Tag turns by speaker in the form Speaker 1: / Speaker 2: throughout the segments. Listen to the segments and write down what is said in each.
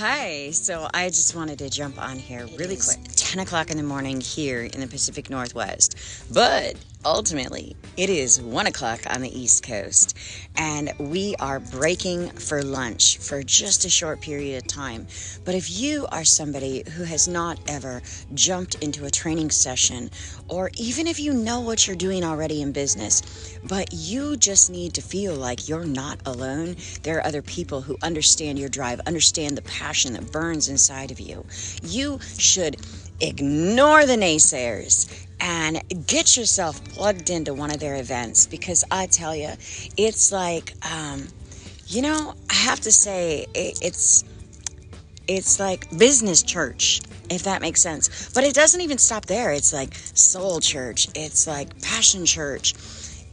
Speaker 1: Hi, so I just wanted to jump on here really quick. 10 o'clock in the morning here in the Pacific Northwest, but ultimately it is 1 o'clock on the East Coast, and we are breaking for lunch for just a short period of time. But if you are somebody who has not ever jumped into a training session, or even if you know what you're doing already in business, but you just need to feel like you're not alone, there are other people who understand your drive, understand the passion that burns inside of you. You should ignore the naysayers and get yourself plugged into one of their events, because I tell you, it's like, I have to say, it's like business church, if that makes sense. But it doesn't even stop there. It's like soul church. It's like passion church.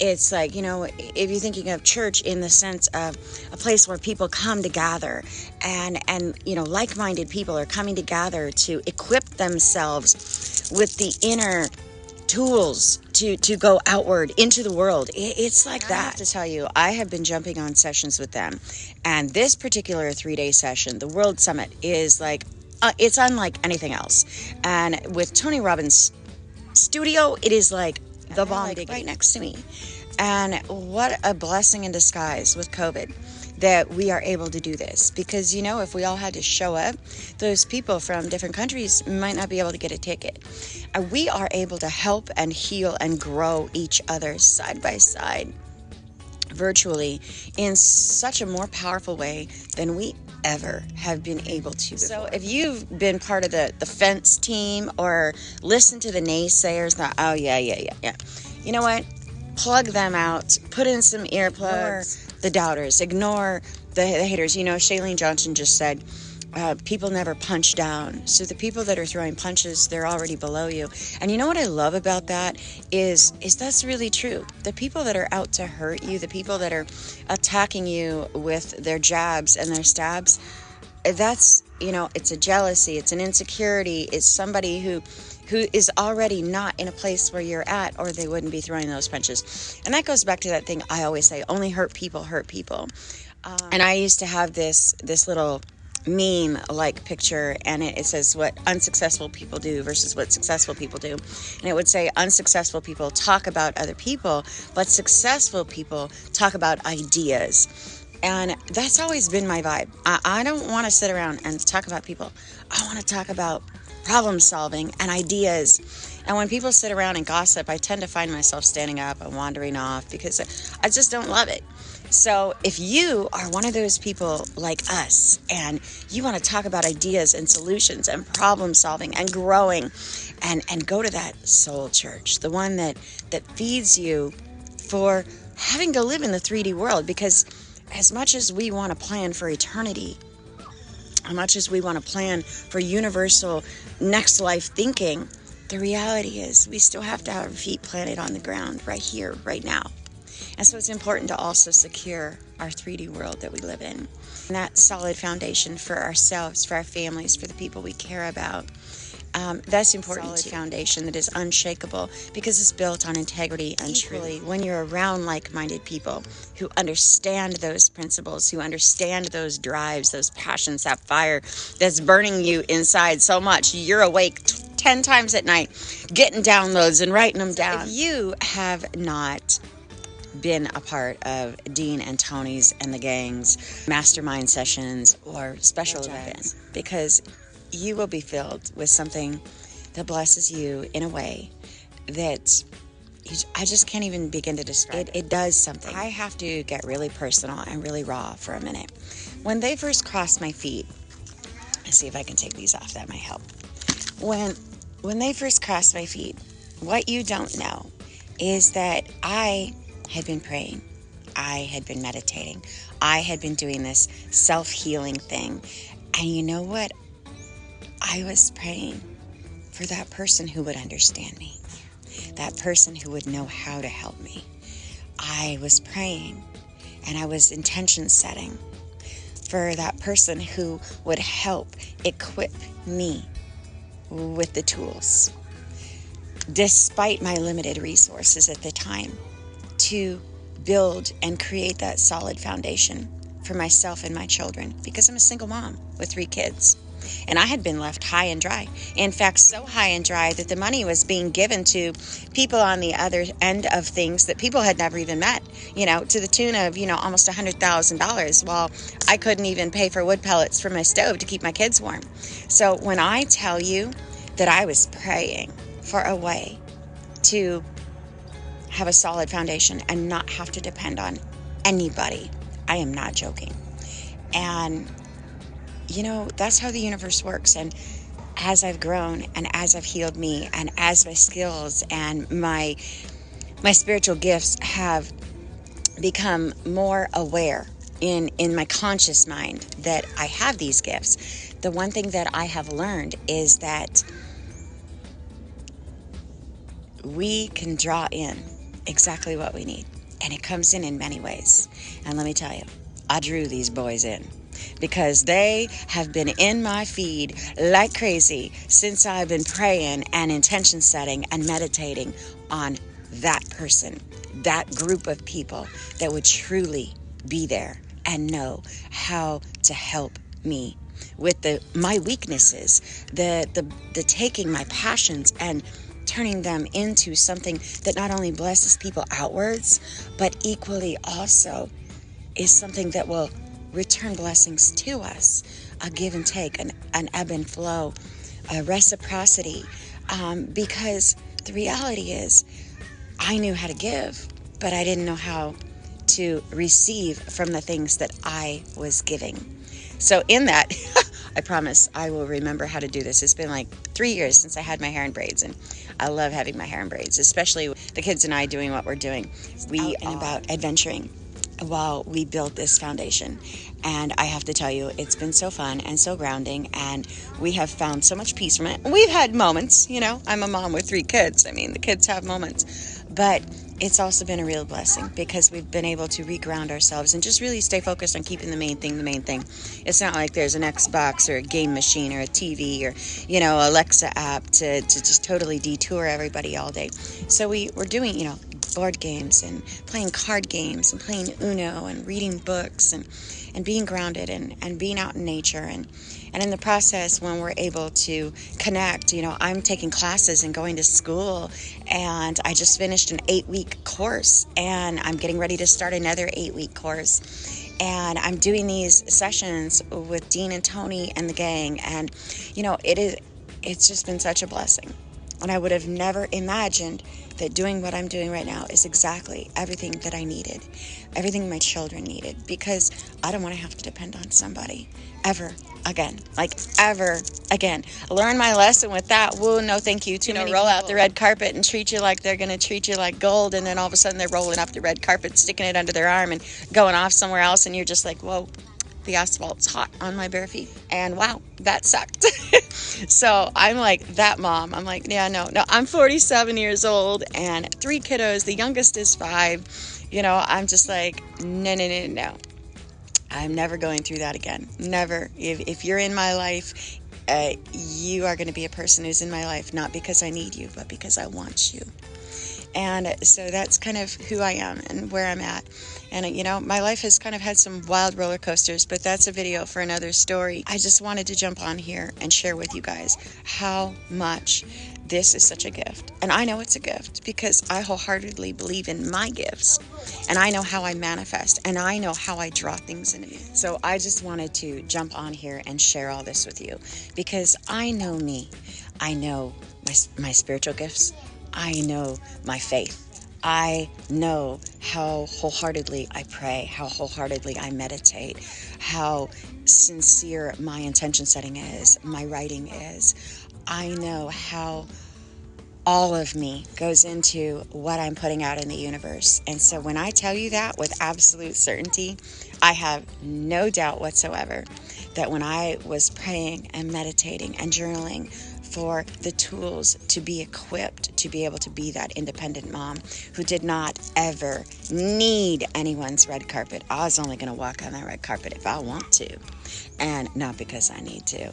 Speaker 1: It's like, if you're thinking of church in the sense of a place where people come to gather and like-minded people are coming together to equip themselves with the inner tools to go outward into the world. It's like that. I have to tell you, I have been jumping on sessions with them, and this particular 3-day session, the World Summit, is like, it's unlike anything else. And with Tony Robbins' studio, it is like the bomb, like right next to me. And what a blessing in disguise with COVID that we are able to do this, because if we all had to show up, those people from different countries might not be able to get a ticket. And we are able to help and heal and grow each other side by side virtually in such a more powerful way than we ever have been able to before. So if you've been part of the fence team or listened to the naysayers, you know what? Plug them out. Put in some earplugs. Ignore the doubters. Ignore the haters. Shailene Johnson just said, people never punch down. So the people that are throwing punches, they're already below you. And you know what I love about that is that's really true. The people that are out to hurt you, the people that are attacking you with their jabs and their stabs, that's, it's a jealousy, it's an insecurity, it's somebody who is already not in a place where you're at, or they wouldn't be throwing those punches. And that goes back to that thing I always say, only hurt people hurt people. And I used to have this little meme-like picture, and it says what unsuccessful people do versus what successful people do. And it would say unsuccessful people talk about other people, but successful people talk about ideas. And that's always been my vibe. I don't want to sit around and talk about people. I want to talk about problem solving and ideas. And when people sit around and gossip, I tend to find myself standing up and wandering off, because I just don't love it. So if you are one of those people like us, and you want to talk about ideas and solutions and problem solving and growing, and go to that soul church, the one that feeds you for having to live in the 3D world, because as much as we want to plan for eternity, as much as we want to plan for universal next life thinking, the reality is we still have to have our feet planted on the ground right here, right now. And so it's important to also secure our 3D world that we live in. And that solid foundation for ourselves, for our families, for the people we care about. That's important. Solid foundation that is unshakable, because it's built on integrity and truth. When you're around like-minded people who understand those principles, who understand those drives, those passions, that fire that's burning you inside so much, you're awake 10 times at night, getting downloads and writing them down. If you have not been a part of Dean and Tony's and the gang's mastermind sessions or special events, because you will be filled with something that blesses you in a way that I just can't even begin to describe. It does something. I have to get really personal and really raw for a minute. When they first crossed my feet, let's see if I can take these off, that might help. When they first crossed my feet, what you don't know is that I had been praying. I had been meditating. I had been doing this self-healing thing. And you know what? I was praying for that person who would understand me, that person who would know how to help me. I was praying, and I was intention setting for that person who would help equip me with the tools, despite my limited resources at the time, to build and create that solid foundation for myself and my children, because I'm a single mom with 3 kids. And I had been left high and dry. In fact, so high and dry that the money was being given to people on the other end of things that people had never even met, to the tune of, almost $100,000, while I couldn't even pay for wood pellets for my stove to keep my kids warm. So when I tell you that I was praying for a way to have a solid foundation and not have to depend on anybody, I am not joking. And that's how the universe works. And as I've grown and as I've healed me and as my skills and my spiritual gifts have become more aware in my conscious mind that I have these gifts, the one thing that I have learned is that we can draw in exactly what we need. And it comes in many ways. And let me tell you, I drew these boys in, because they have been in my feed like crazy since I've been praying and intention setting and meditating on that person, that group of people that would truly be there and know how to help me with my weaknesses, the taking my passions and turning them into something that not only blesses people outwards, but equally also is something that will return blessings to us, a give and take, an ebb and flow, a reciprocity, because the reality is I knew how to give, but I didn't know how to receive from the things that I was giving. So in that, I promise I will remember how to do this. It's been like 3 years since I had my hair in braids, and I love having my hair in braids, especially the kids and I doing what we're doing. We are about adventuring while we build this foundation. And I have to tell you, it's been so fun and so grounding, and we have found so much peace from it. We've had moments, I'm a mom with 3 kids. I mean, the kids have moments, but it's also been a real blessing because we've been able to reground ourselves and just really stay focused on keeping the main thing. It's not like there's an Xbox or a game machine or a TV or, Alexa app to just totally detour everybody all day. So we're doing, board games and playing card games and playing Uno and reading books and being grounded and being out in nature. And in the process, when we're able to connect, I'm taking classes and going to school, and I just finished an 8-week course, and I'm getting ready to start another 8-week course. And I'm doing these sessions with Dean and Tony and the gang. And, it's just been such a blessing. And I would have never imagined that doing what I'm doing right now is exactly everything that I needed, everything my children needed, because I don't want to have to depend on somebody ever again. Learn my lesson with that. Whoa, no thank you. Roll out the red carpet and treat you like they're going to treat you like gold, and then all of a sudden they're rolling up the red carpet, sticking it under their arm and going off somewhere else, and you're just like, whoa, the asphalt's hot on my bare feet, and wow, that sucked. So I'm like that mom. I'm like, yeah, no, I'm 47 years old and 3 kiddos. The youngest is 5. I'm just like, no. I'm never going through that again. Never. If you're in my life, you are going to be a person who's in my life, not because I need you, but because I want you. And so that's kind of who I am and where I'm at. And, my life has kind of had some wild roller coasters, but that's a video for another story. I just wanted to jump on here and share with you guys how much this is such a gift. And I know it's a gift because I wholeheartedly believe in my gifts. And I know how I manifest. And I know how I draw things into me. So I just wanted to jump on here and share all this with you because I know me. I know my spiritual gifts. I know my faith. I know how wholeheartedly I pray, how wholeheartedly I meditate, how sincere my intention setting is, my writing is. I know how all of me goes into what I'm putting out in the universe. And so when I tell you that with absolute certainty, I have no doubt whatsoever that when I was praying and meditating and journaling for the tools to be equipped to be able to be that independent mom who did not ever need anyone's red carpet. I was only going to walk on that red carpet if I want to, and not because I need to.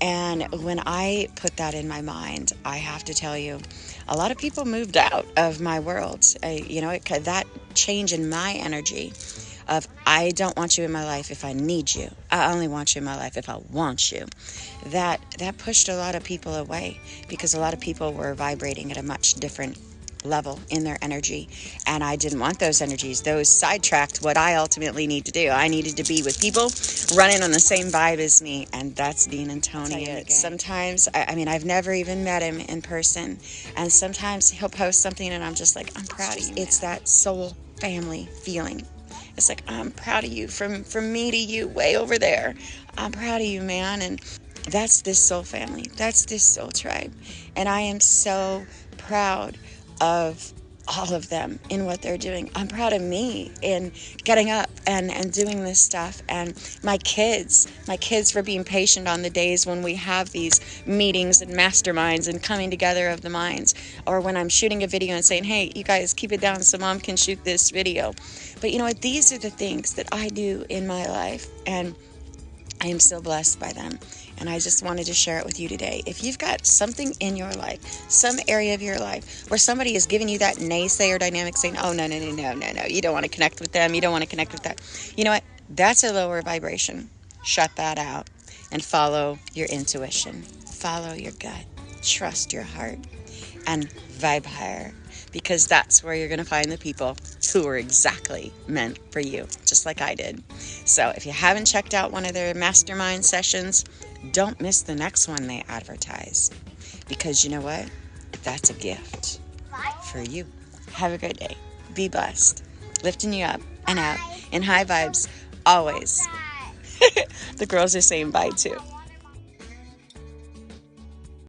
Speaker 1: And when I put that in my mind, I have to tell you, a lot of people moved out of my world. That change in my energy of I don't want you in my life if I need you. I only want you in my life if I want you. That pushed a lot of people away, because a lot of people were vibrating at a much different level in their energy, and I didn't want those energies. Those sidetracked what I ultimately need to do. I needed to be with people running on the same vibe as me, and that's Dean and Tony. Sometimes, I mean, I've never even met him in person, and sometimes he'll post something and I'm just like, I'm proud of you. It's that soul family feeling. It's like, I'm proud of you, from me to you, way over there. I'm proud of you, man. And that's this soul family. That's this soul tribe. And I am so proud of all of them in what they're doing. I'm proud of me in getting up and doing this stuff, and my kids for being patient on the days when we have these meetings and masterminds and coming together of the minds, or when I'm shooting a video and saying, hey, you guys keep it down so mom can shoot this video. But you know what, these are the things that I do in my life, and I am so blessed by them. And I just wanted to share it with you today. If you've got something in your life, some area of your life where somebody is giving you that naysayer dynamic, saying, oh, no, you don't want to connect with them, you don't want to connect with that. You know what? That's a lower vibration. Shut that out and follow your intuition. Follow your gut. Trust your heart and vibe higher, because that's where you're going to find the people who are exactly meant for you, just like I did. So if you haven't checked out one of their mastermind sessions, don't miss the next one they advertise, because you know what? That's a gift for you. Have a great day. Be blessed. Lifting you up and out in high vibes always. The girls are saying bye too.